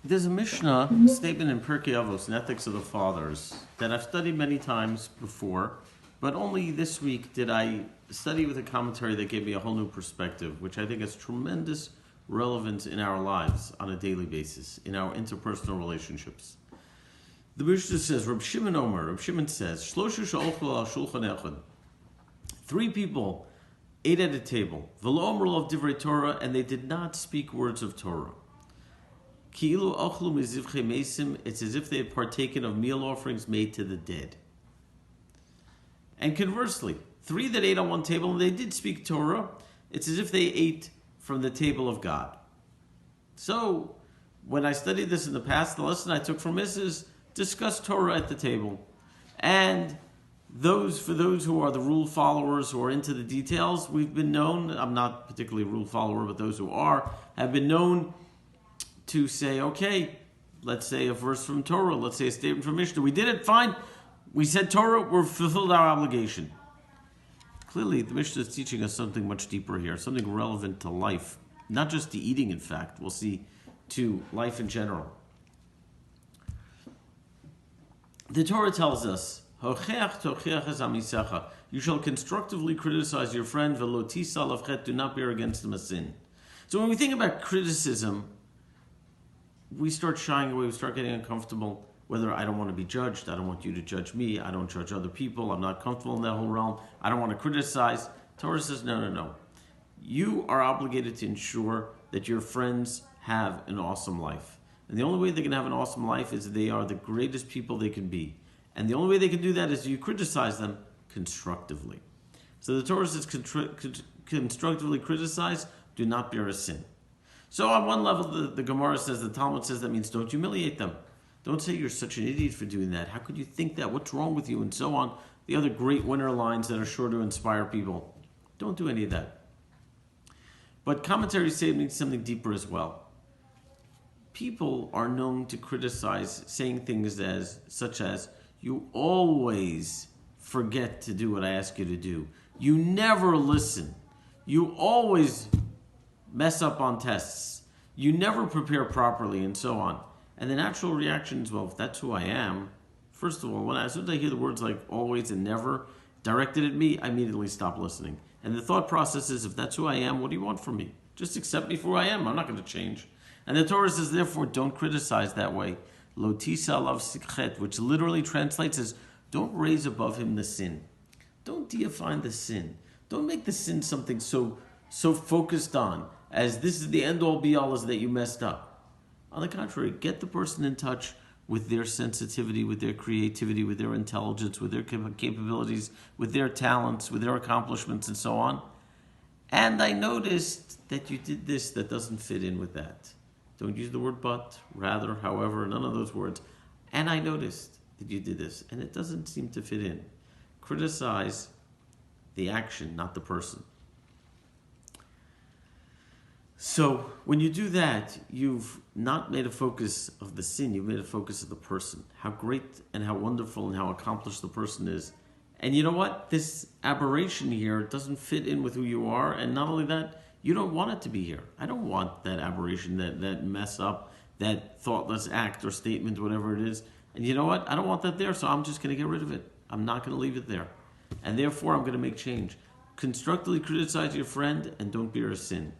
There's a Mishnah statement in Pirkei Avos, in Ethics of the Fathers, that I've studied many times before, but only this week did I study with a commentary that gave me a whole new perspective, which I think has tremendous relevance in our lives on a daily basis, in our interpersonal relationships. The Mishnah says, Reb Shimon says, Shloshu she'ochlu al shulchan echad. 3 people ate at a table, v'lo amru of divrei Torah, and they did not speak words of Torah. Ki'ilu ochlu mizivchei mesim, it's as if they had partaken of meal offerings made to the dead. And conversely, 3 that ate on one table and they did speak Torah, it's as if they ate from the table of God. So, when I studied this in the past, the lesson I took from this is discuss Torah at the table. And for those who are the rule followers, who are into the details, we've been known, I'm not particularly a rule follower, but those who are, have been known to say, okay, let's say a verse from Torah, let's say a statement from Mishnah. We did it, fine. We said Torah, we've fulfilled our obligation. Clearly, the Mishnah is teaching us something much deeper here, something relevant to life. Not just to eating, in fact, we'll see, to life in general. The Torah tells us, you shall constructively criticize your friend, do not bear against him a sin. So when we think about criticism, we start shying away, we start getting uncomfortable, whether I don't want to be judged, I don't want you to judge me, I don't judge other people, I'm not comfortable in that whole realm, I don't want to criticize. Torah says, no. You are obligated to ensure that your friends have an awesome life. And the only way they can have an awesome life is they are the greatest people they can be. And the only way they can do that is you criticize them constructively. So the Torah says constructively criticize, do not bear a sin. So on one level, the Gemara says, the Talmud says that means don't humiliate them. Don't say you're such an idiot for doing that. How could you think that? What's wrong with you? And so on. The other great winner lines that are sure to inspire people. Don't do any of that. But commentaries say something deeper as well. People are known to criticize, saying things such as, you always forget to do what I ask you to do. You never listen. You always mess up on tests. You never prepare properly, and so on. And the natural reaction is, well, if that's who I am, first of all, as soon as I hear the words like always and never directed at me, I immediately stop listening. And the thought process is, if that's who I am, what do you want from me? Just accept me for who I am. I'm not going to change. And the Torah says, therefore, don't criticize that way. Lo tisa alav sikhet, which literally translates as, don't raise above him the sin. Don't deify the sin. Don't make the sin something so focused on, as this is the end-all be-all, is that you messed up. On the contrary, get the person in touch with their sensitivity, with their creativity, with their intelligence, with their capabilities, with their talents, with their accomplishments, and so on. And I noticed that you did this that doesn't fit in with that. Don't use the word but, rather, however, none of those words. And I noticed that you did this, and it doesn't seem to fit in. Criticize the action, not the person. So when you do that, you've not made a focus of the sin, you've made a focus of the person. How great and how wonderful and how accomplished the person is. And you know what? This aberration here doesn't fit in with who you are, and not only that, you don't want it to be here. I don't want that aberration, that mess up, that thoughtless act or statement, whatever it is. And you know what? I don't want that there, so I'm just going to get rid of it. I'm not going to leave it there. And therefore, I'm going to make change. Constructively criticize your friend and don't bear a sin.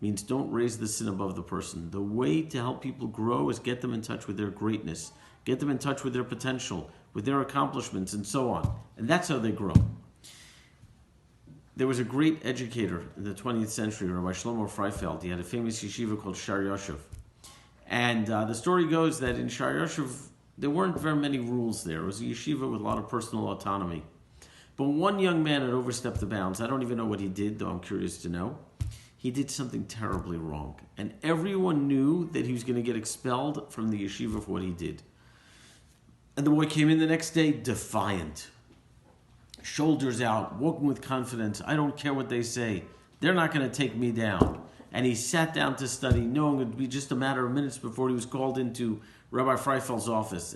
Means don't raise the sin above the person. The way to help people grow is get them in touch with their greatness. Get them in touch with their potential, with their accomplishments, and so on. And that's how they grow. There was a great educator in the 20th century, Rabbi Shlomo Freifeld. He had a famous yeshiva called Shar Yoshev. And the story goes that in Shar Yoshev, there weren't very many rules there. It was a yeshiva with a lot of personal autonomy. But one young man had overstepped the bounds. I don't even know what he did, though I'm curious to know. He did something terribly wrong. And everyone knew that he was going to get expelled from the yeshiva for what he did. And the boy came in the next day defiant. Shoulders out, walking with confidence. I don't care what they say. They're not going to take me down. And he sat down to study, knowing it would be just a matter of minutes before he was called into Rabbi Freifeld's office.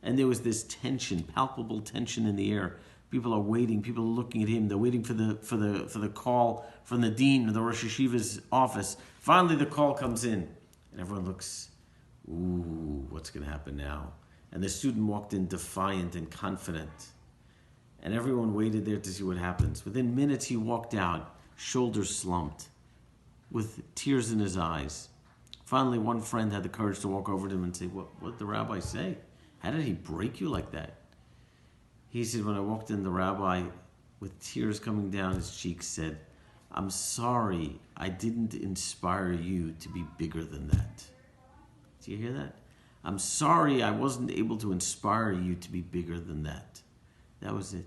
And there was this tension, palpable tension in the air. People are waiting. People are looking at him. They're waiting for the call from the dean of the Rosh Yeshiva's office. Finally, the call comes in, and everyone looks Ooh, what's going to happen now? And the student walked in defiant and confident. And everyone waited there to see what happens. Within minutes, he walked out, shoulders slumped, with tears in his eyes. Finally, one friend had the courage to walk over to him and say, what did the rabbi say? How did he break you like that? He said, when I walked in, the rabbi, with tears coming down his cheeks, said, I'm sorry I didn't inspire you to be bigger than that. Do you hear that? I'm sorry I wasn't able to inspire you to be bigger than that. That was it.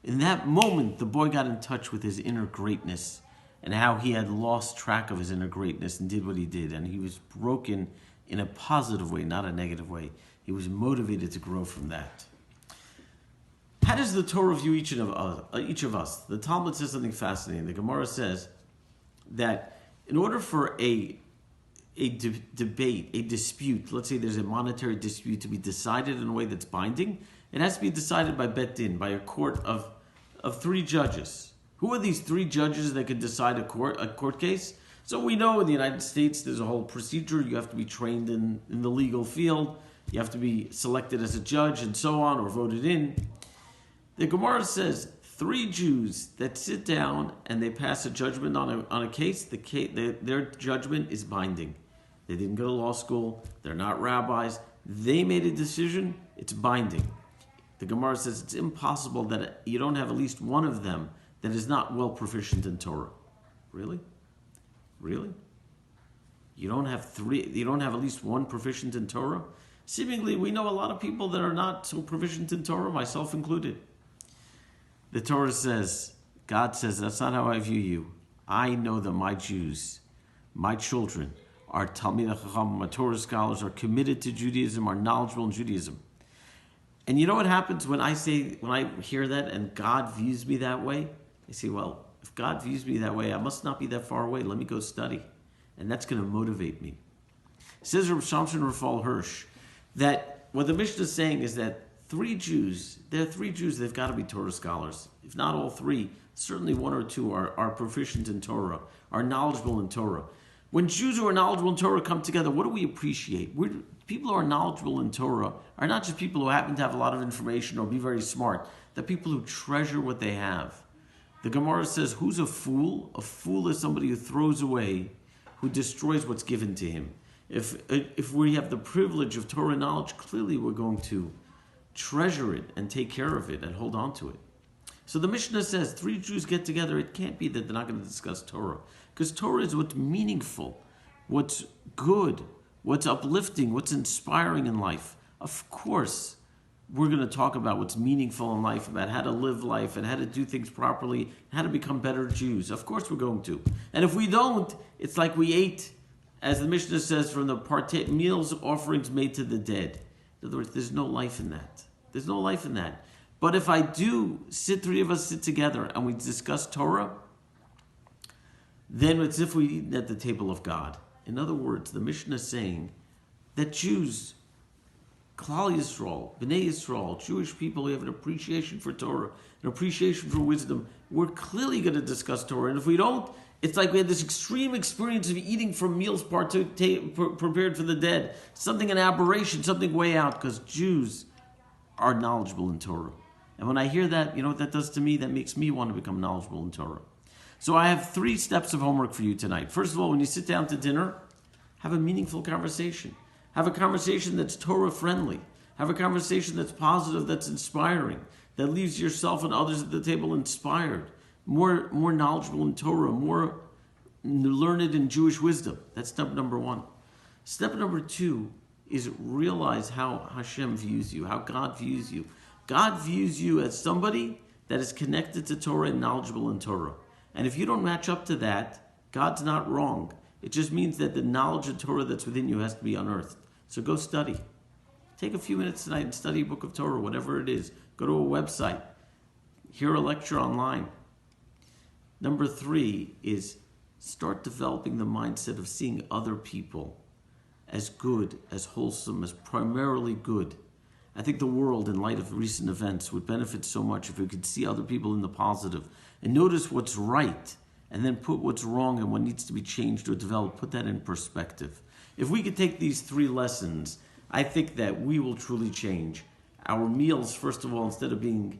In that moment, the boy got in touch with his inner greatness and how he had lost track of his inner greatness and did what he did. And he was broken in a positive way, not a negative way. He was motivated to grow from that. How does the Torah view each of us? The Talmud says something fascinating. The Gemara says that in order for a debate, a dispute, let's say there's a monetary dispute to be decided in a way that's binding, it has to be decided by Bet Din, by a court of 3 judges. Who are these 3 judges that can decide a court case? So we know in the United States there's a whole procedure. You have to be trained in the legal field. You have to be selected as a judge and so on, or voted in. The Gemara says 3 Jews that sit down and they pass a judgment on a case, their judgment is binding. They didn't go to law school. They're not rabbis. They made a decision. It's binding. The Gemara says it's impossible that you don't have at least one of them that is not well proficient in Torah. Really? Really? You don't have at least one proficient in Torah? Seemingly, we know a lot of people that are not so proficient in Torah, myself included. The Torah says, God says, that's not how I view you. I know that my Jews, my children, are Talmidei Chacham, my Torah scholars, are committed to Judaism, are knowledgeable in Judaism. And you know what happens when I hear that and God views me that way? I say, well, if God views me that way, I must not be that far away. Let me go study. And that's going to motivate me. Says Rav Shamshon Raphael Hirsch that what the Mishnah is saying is that 3 Jews, they've got to be Torah scholars. If not all 3, certainly 1 or 2 are proficient in Torah, are knowledgeable in Torah. When Jews who are knowledgeable in Torah come together, what do we appreciate? People who are knowledgeable in Torah are not just people who happen to have a lot of information or be very smart. They're people who treasure what they have. The Gemara says, who's a fool? A fool is somebody who throws away, who destroys what's given to him. If we have the privilege of Torah knowledge, clearly we're going to treasure it and take care of it and hold on to it. So the Mishnah says 3 Jews get together. It can't be that they're not going to discuss Torah, because Torah is what's meaningful, what's good, what's uplifting, what's inspiring in life. Of course, we're going to talk about what's meaningful in life, about how to live life and how to do things properly, how to become better Jews. Of course we're going to. And if we don't, it's like we ate, as the Mishnah says, from the meals offerings made to the dead. In other words, there's no life in that. There's no life in that. But if I do, 3 of us sit together and we discuss Torah, then it's as if we eat at the table of God. In other words, the Mishnah is saying that Jews, Klal Yisrael, Bnei Yisrael, Jewish people who have an appreciation for Torah, an appreciation for wisdom, we're clearly going to discuss Torah. And if we don't, it's like we had this extreme experience of eating from meals prepared for the dead. Something an aberration, something way out, because Jews are knowledgeable in Torah. And when I hear that, you know what that does to me? That makes me want to become knowledgeable in Torah. So I have 3 steps of homework for you tonight. First of all, when you sit down to dinner, have a meaningful conversation. Have a conversation that's Torah-friendly. Have a conversation that's positive, that's inspiring, that leaves yourself and others at the table inspired, more knowledgeable in Torah, more learned in Jewish wisdom. That's step number 1. Step number 2 is realize how Hashem views you, how God views you. God views you as somebody that is connected to Torah and knowledgeable in Torah. And if you don't match up to that, God's not wrong. It just means that the knowledge of Torah that's within you has to be unearthed. So go study. Take a few minutes tonight and study a book of Torah, whatever it is. Go to a website. Hear a lecture online. Number 3 is start developing the mindset of seeing other people as good, as wholesome, as primarily good. I think the world, in light of recent events, would benefit so much if we could see other people in the positive and notice what's right and then put what's wrong and what needs to be changed or developed, put that in perspective. If we could take these 3 lessons, I think that we will truly change. Our meals, first of all, instead of being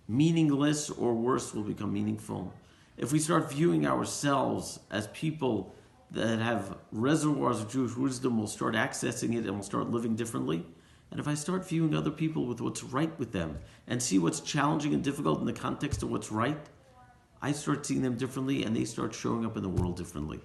meaningless or worse, will become meaningful. If we start viewing ourselves as people that have reservoirs of Jewish wisdom, we'll start accessing it and we'll start living differently. And if I start viewing other people with what's right with them and see what's challenging and difficult in the context of what's right, I start seeing them differently and they start showing up in the world differently.